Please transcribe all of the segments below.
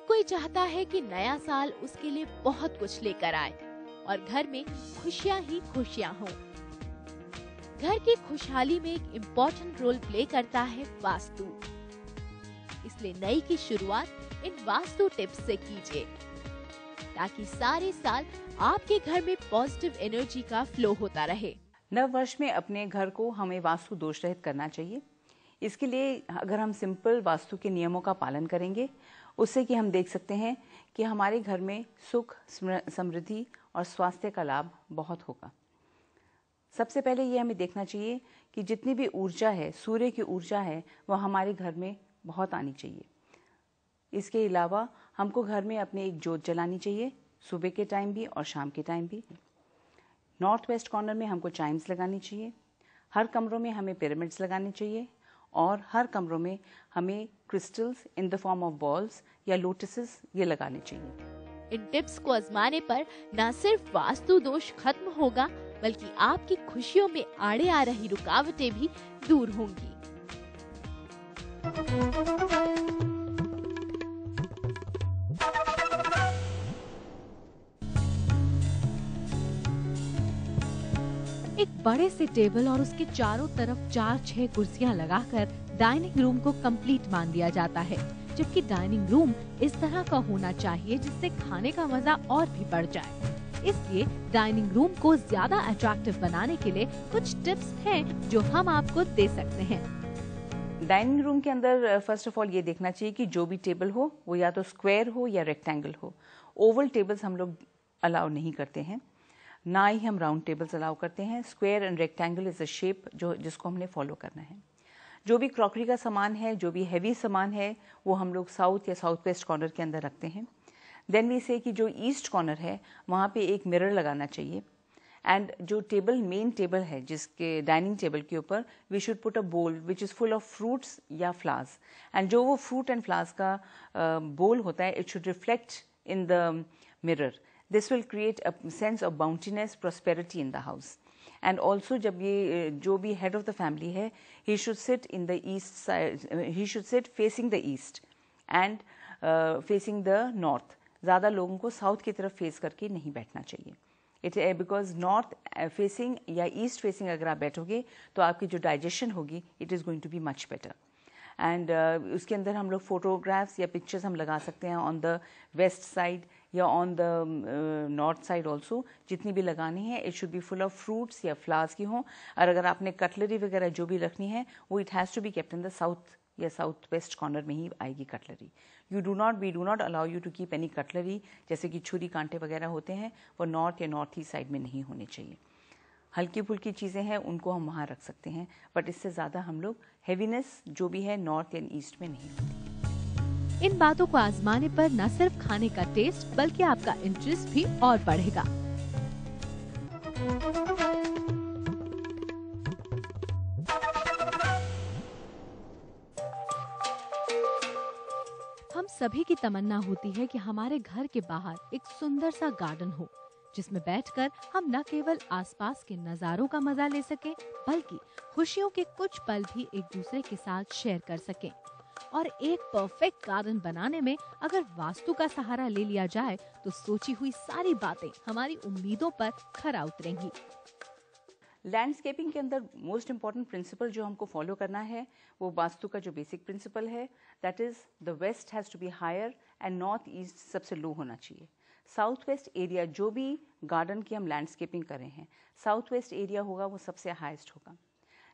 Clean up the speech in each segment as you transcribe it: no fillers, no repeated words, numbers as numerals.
कोई चाहता है कि नया साल उसके लिए बहुत कुछ लेकर आए और घर में खुशियां ही खुशियां हों। घर की खुशहाली में एक इम्पोर्टेंट रोल प्ले करता है वास्तु। इसलिए नई की शुरुआत इन वास्तु टिप्स से कीजिए ताकि सारे साल आपके घर में पॉजिटिव एनर्जी का फ्लो होता रहे। नव वर्ष में अपने घर को हमें वास्तु दोष रहित करना चाहिए। इसके लिए अगर हम सिंपल वास्तु के नियमों का पालन करेंगे, उससे कि हम देख सकते हैं कि हमारे घर में सुख, समृद्धि और स्वास्थ्य का लाभ बहुत होगा। सबसे पहले ये हमें देखना चाहिए कि जितनी भी ऊर्जा है, सूर्य की ऊर्जा है, वह हमारे घर में बहुत आनी चाहिए। इसके अलावा हमको घर में अपने एक जोत जलानी चाहिए, सुबह के टाइम भी और शाम के टाइम भी। नॉर्थ वेस्ट कॉर्नर में हमको चाइम्स लगानी चाहिए। हर कमरों में हमें पिरामिड्स लगाने चाहिए और हर कमरों में हमें crystals in the form of balls या लोटसेस ये लगाने चाहिए। इन टिप्स को आजमाने पर न सिर्फ वास्तु दोष खत्म होगा बल्कि आपकी खुशियों में आड़े आ रही रुकावटें भी दूर होंगी। एक बड़े से टेबल और उसके चारों तरफ 4-6 कुर्सियां लगाकर डाइनिंग रूम को कंप्लीट मान लिया जाता है, जबकि डाइनिंग रूम इस तरह का होना चाहिए जिससे खाने का मजा और भी बढ़ जाए। इसलिए डाइनिंग रूम को ज्यादा अट्रैक्टिव बनाने के लिए कुछ टिप्स हैं जो हम आपको दे सकते हैं। डाइनिंग रूम के अंदर फर्स्ट ऑफ ऑल ये देखना चाहिए कि जो भी टेबल हो वो या तो स्क्वायर हो या रेक्टेंगल हो। ओवल टेबल्स हम लोग अलाउ नहीं करते हैं, ना ही हम राउंड टेबल्स अलाउ करते हैं। Square and rectangle is a shape जिसको हमने फॉलो करना है। जो भी क्रॉकरी का सामान है, जो भी हैवी सामान है, वो हम लोग साउथ या साउथ वेस्ट कॉर्नर के अंदर रखते हैं। देन वी से कि जो ईस्ट कॉर्नर है वहाँ पे एक मिरर लगाना चाहिए। एंड जो टेबल, मेन टेबल है जिसके डाइनिंग टेबल के ऊपर, वी शुड पुट अ बोल which is full of fruits या फ्लावर्स। एंड जो वो फ्रूट एंड फ्लावर्स का बोल होता है, it should reflect in the mirror. This will create a sense of bountiness, prosperity in the house. And also जब ये जो भी head of the family है, he should sit in the east side, he should sit facing the east and facing the north. ज़्यादा लोगों को south की तरफ फेस करके नहीं बैठना चाहिए। बिकॉज नॉर्थ फेसिंग या ईस्ट फेसिंग अगर आप बैठोगे तो आपकी जो डाइजेशन होगी, it is going to be much better. And उसके अंदर हम लोग फोटोग्राफ्स या पिक्चर्स हम लगा सकते हैं ऑन द वेस्ट साइड या on the north side also. जितनी भी लगानी है, it should be full of fruits या फ्लावर्स की हों। और अगर आपने कटलरी वगैरह जो भी रखनी है, वो it has to be kept in the south या साउथ वेस्ट कॉर्नर में ही आएगी cutlery. We do not allow you to keep any cutlery, जैसे कि छुरी कांटे वगैरह होते हैं, वो नॉर्थ या नॉर्थ ईस्ट साइड में नहीं होने चाहिए। हल्की फुल्की चीज़ें हैं उनको हम वहाँ रख सकते हैं, बट इससे ज़्यादा हम लोग हैवीनेस जो भी है नॉर्थ एंड ईस्ट में नहीं होती। इन बातों को आजमाने पर न सिर्फ खाने का टेस्ट बल्कि आपका इंटरेस्ट भी और बढ़ेगा। हम सभी की तमन्ना होती है कि हमारे घर के बाहर एक सुंदर सा गार्डन हो जिसमें बैठकर हम न केवल आसपास के नजारों का मजा ले सकें बल्कि खुशियों के कुछ पल भी एक दूसरे के साथ शेयर कर सकें। और एक परफेक्ट गार्डन बनाने में अगर वास्तु का सहारा ले लिया जाए तो सोची हुई सारी बातें हमारी उम्मीदों पर खरा उतरेंगी। लैंडस्केपिंग के अंदर मोस्ट इंपॉर्टेंट प्रिंसिपल जो हमको फॉलो करना है, वो वास्तु का जो बेसिक प्रिंसिपल है, that is the west has to be higher and north east सबसे लो होना चाहिए। साउथ वेस्ट एरिया, जो भी गार्डन की हम लैंडस्केपिंग कर रहे हैं, साउथ वेस्ट एरिया होगा वो सबसे हाईएस्ट होगा।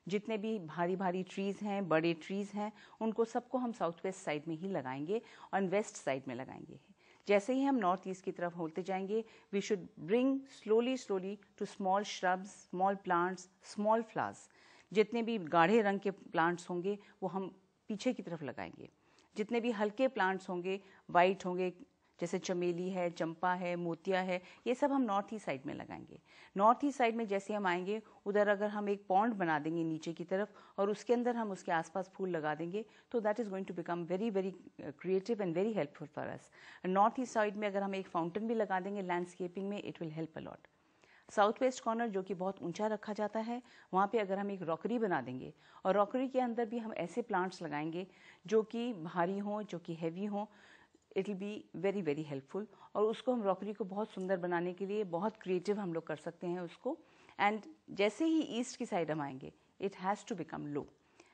जितने भी भारी भारी ट्रीज़ हैं, बड़े ट्रीज़ हैं, उनको सबको हम साउथ वेस्ट साइड में ही लगाएंगे और वेस्ट साइड में लगाएंगे। जैसे ही हम नॉर्थ ईस्ट की तरफ होते जाएंगे, we should bring slowly to small shrubs, small plants, small flowers. जितने भी गाढ़े रंग के प्लांट्स होंगे वो हम पीछे की तरफ लगाएंगे। जितने भी हल्के प्लांट्स होंगे, वाइट होंगे, जैसे चमेली है, चंपा है, मोतिया है, ये सब हम नॉर्थ ईस्ट साइड में लगाएंगे। नॉर्थ ईस्ट साइड में जैसे हम आएंगे, उधर अगर हम एक पॉन्ड बना देंगे नीचे की तरफ और उसके अंदर हम उसके आसपास फूल लगा देंगे, तो that is going to become very very creative and very helpful for us. North east side में अगर हम एक फाउंटेन भी लगा देंगे लैंडस्केपिंग में, it will help a lot. South west corner जो कि बहुत ऊंचा रखा जाता है, वहाँ पे अगर हम एक रॉकरी बना देंगे और रॉकरी के अंदर भी हम ऐसे प्लांट्स लगाएंगे जो कि भारी हों, जो कि हैवी हों, it will be very very helpful. और उसको हम रॉकरी को बहुत सुंदर बनाने के लिए बहुत क्रिएटिव हम लोग कर सकते हैं उसको। एंड जैसे ही ईस्ट की साइड हम आएंगे, it has to become low,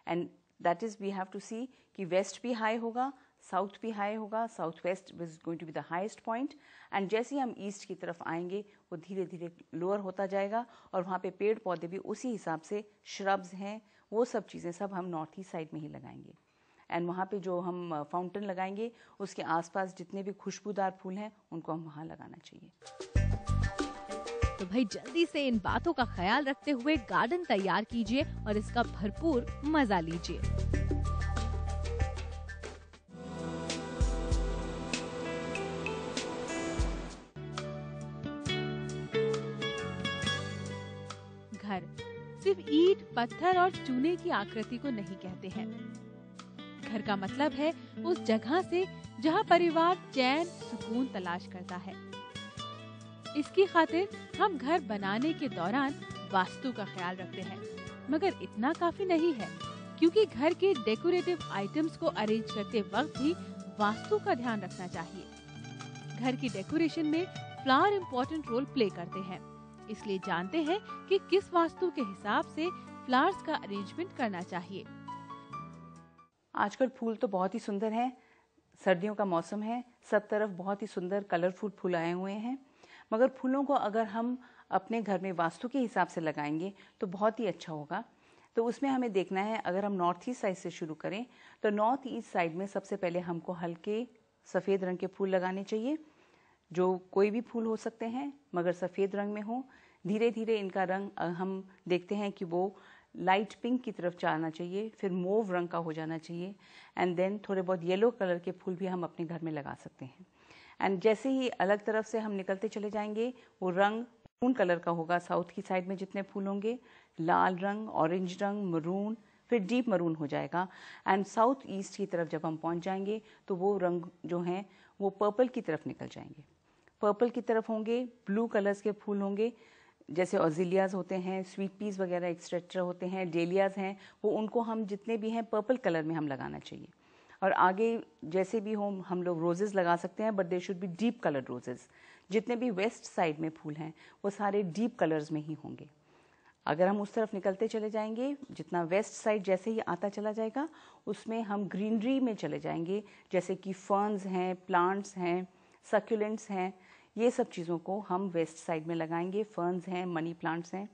and that is we have to see कि वेस्ट भी हाई होगा, साउथ भी हाई होगा, south west is going to be the highest point. And जैसे ही हम ईस्ट की तरफ आएंगे वो धीरे धीरे लोअर होता जाएगा, और वहाँ पे पेड़ पौधे भी उसी हिसाब से, श्रब्स हैं, वो सब चीज़ें सब हम नॉर्थ ईस्ट साइड में ही लगाएंगे। एंड वहाँ पे जो हम फाउंटेन लगाएंगे उसके आसपास जितने भी खुशबूदार फूल हैं उनको हम वहाँ लगाना चाहिए। तो भाई जल्दी से इन बातों का ख्याल रखते हुए गार्डन तैयार कीजिए और इसका भरपूर मजा लीजिए। घर सिर्फ ईंट, पत्थर और चूने की आकृति को नहीं कहते हैं। घर का मतलब है उस जगह से जहाँ परिवार चैन सुकून तलाश करता है। इसकी खातिर हम घर बनाने के दौरान वास्तु का ख्याल रखते हैं, मगर इतना काफी नहीं है, क्योंकि घर के डेकोरेटिव आइटम्स को अरेंज करते वक्त भी वास्तु का ध्यान रखना चाहिए। घर की डेकोरेशन में फ्लावर इम्पोर्टेंट रोल प्ले करते हैं, इसलिए जानते हैं कि किस वास्तु के हिसाब से फ्लावर्स का अरेंजमेंट करना चाहिए। आजकल फूल तो बहुत ही सुंदर हैं, सर्दियों का मौसम है, सब तरफ बहुत ही सुंदर कलरफुल फूल आए हुए हैं, मगर फूलों को अगर हम अपने घर में वास्तु के हिसाब से लगाएंगे तो बहुत ही अच्छा होगा। तो उसमें हमें देखना है, अगर हम नॉर्थ ईस्ट साइड से शुरू करें तो नॉर्थ ईस्ट साइड में सबसे पहले हमको हल्के सफ़ेद रंग के फूल लगाने चाहिए, जो कोई भी फूल हो सकते हैं मगर सफ़ेद रंग में हो। धीरे धीरे इनका रंग हम देखते हैं कि वो लाइट पिंक की तरफ जाना चाहिए, फिर मूव रंग का हो जाना चाहिए, एंड देन थोड़े बहुत येलो कलर के फूल भी हम अपने घर में लगा सकते हैं। एंड जैसे ही अलग तरफ से हम निकलते चले जाएंगे, वो रंग मरून कलर का होगा। साउथ की साइड में जितने फूल होंगे, लाल रंग, ऑरेंज रंग, मरून, फिर डीप मरून हो जाएगा। एंड साउथ ईस्ट की तरफ जब हम पहुंच जाएंगे तो वो रंग जो हैं वो पर्पल की तरफ निकल जाएंगे। पर्पल की तरफ होंगे, ब्लू कलर्स के फूल होंगे, जैसे ऑजिलियाज होते हैं, स्वीट पीस वगैरह एक्सेट्रा होते हैं, डेलियाज हैं, वो उनको हम जितने भी हैं पर्पल कलर में हम लगाना चाहिए। और आगे जैसे भी हो हम लोग रोजेस लगा सकते हैं, but they should be deep colour roses. जितने भी वेस्ट साइड में फूल हैं वो सारे डीप कलर्स में ही होंगे। अगर हम उस तरफ निकलते चले जाएंगे, जितना वेस्ट साइड जैसे ही आता चला जाएगा उसमें हम ग्रीनरी में चले जाएंगे, जैसे कि फर्न्स हैं, प्लांट्स हैं, सक्यूलेंट्स हैं, ये सब चीज़ों को हम वेस्ट साइड में लगाएंगे। फर्न्स हैं, मनी प्लांट्स हैं,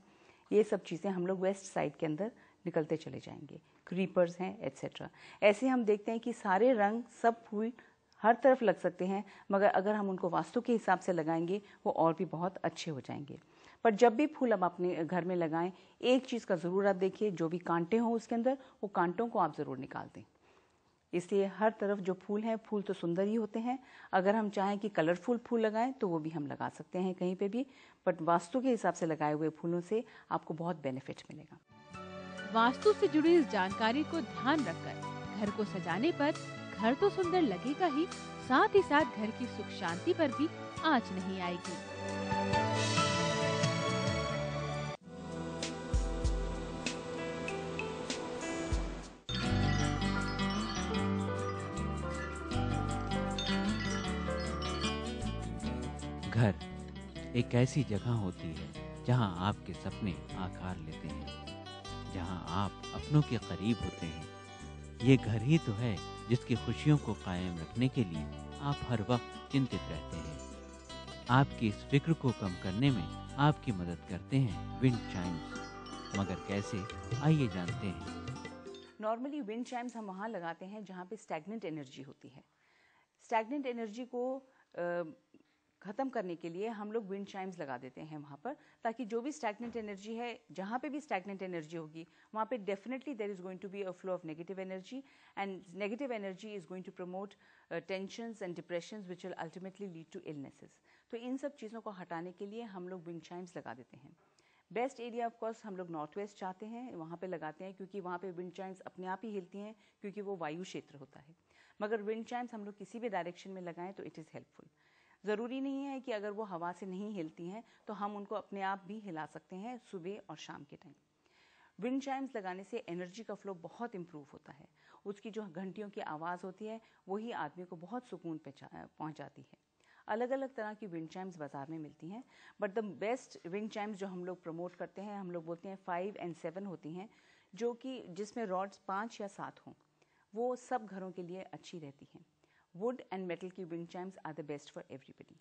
ये सब चीज़ें हम लोग वेस्ट साइड के अंदर निकलते चले जाएंगे। क्रीपर्स हैं एट्सेट्रा। ऐसे हम देखते हैं कि सारे रंग, सब फूल हर तरफ लग सकते हैं, मगर अगर हम उनको वास्तु के हिसाब से लगाएंगे वो और भी बहुत अच्छे हो जाएंगे। पर जब भी फूल आप अपने घर में लगाएं, एक चीज़ का ज़रूर आप देखिए, जो भी कांटे हों उसके अंदर, वो कांटों को आप ज़रूर निकाल दें। इसलिए हर तरफ जो फूल हैं, फूल तो सुंदर ही होते हैं। अगर हम चाहें कि कलरफुल फूल लगाएं तो वो भी हम लगा सकते हैं कहीं पे भी, बट वास्तु के हिसाब से लगाए हुए फूलों से आपको बहुत बेनिफिट मिलेगा। वास्तु से जुड़ी इस जानकारी को ध्यान रखकर घर को सजाने पर घर तो सुंदर लगेगा ही, साथ ही साथ घर की सुख शांति पर भी आंच नहीं आएगी। घर एक ऐसी जगह होती है जहां आपके सपने आकार लेते हैं, जहां आप अपनों के करीब होते हैं। ये घर ही तो है जिसकी खुशियों को कायम रखने के लिए आप हर वक्त चिंतित रहते हैं। आपकी इस फिक्र को कम करने में आपकी मदद करते हैं विंड चाइम्स। मगर कैसे, आइए जानते हैं। नॉर्मली विंड चाइम्स हम वहाँ लगाते हैं जहाँ पे स्टैग्नेंट एनर्जी होती है। स्टैग्नेंट एनर्जी को ख़त्म करने के लिए हम लोग विंड चाइम्स लगा देते हैं वहाँ पर, ताकि जो भी स्टैग्नेंट एनर्जी है, जहाँ पे भी स्टैग्नेंट एनर्जी होगी वहाँ पे definitely there is going to be a flow of negative energy, and negative energy is going to promote tensions and depressions which will ultimately lead to illnesses. तो इन सब चीज़ों को हटाने के लिए हम लोग विंड चाइम्स लगा देते हैं। बेस्ट एरिया ऑफ कोर्स हम लोग नॉर्थ वेस्ट चाहते हैं, वहाँ पे लगाते हैं, क्योंकि वहाँ पे विंड चाइम्स अपने आप ही हिलती हैं, क्योंकि वो वायु क्षेत्र होता है। मगर विंड चाइम्स हम लोग किसी भी डायरेक्शन में लगाएं तो इट इज़ हेल्पफुल। ज़रूरी नहीं है कि अगर वो हवा से नहीं हिलती हैं तो हम उनको अपने आप भी हिला सकते हैं सुबह और शाम के टाइम। विंड चाइम्स लगाने से एनर्जी का फ्लो बहुत इंप्रूव होता है। उसकी जो घंटियों की आवाज़ होती है वही आदमी को बहुत सुकून पहुंचाती है। अलग अलग तरह की विंड चाइम्स बाज़ार में मिलती हैं, but the best wind Chimes जो हम लोग प्रमोट करते हैं, हम लोग बोलते हैं 5 और 7 होती हैं, जो कि जिसमें रॉड्स 5 या 7 हों, वो सब घरों के लिए अच्छी रहती हैं। वुड एंड मेटल की wind chimes are the best for everybody.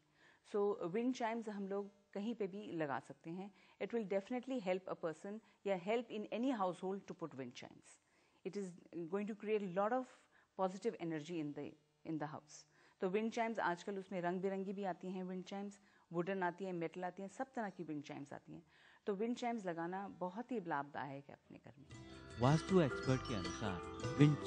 So wind chimes हम लोग कहीं पे भी लगा सकते हैं। It will definitely help a person या help in any household to put wind chimes. It is going to create lot of positive energy in the house. तो विंड चाइम्स आजकल उसमें रंग बिरंगी भी आती हैं, विंड चाइम्स वुडन आती हैं, मेटल आती हैं, सब तरह की विंड चाइम्स आती हैं। तो विंड चाइम्स लगाना बहुत ही लाभदायक है अपने घर में। वास्तु एक्सपर्ट के अनुसार विंड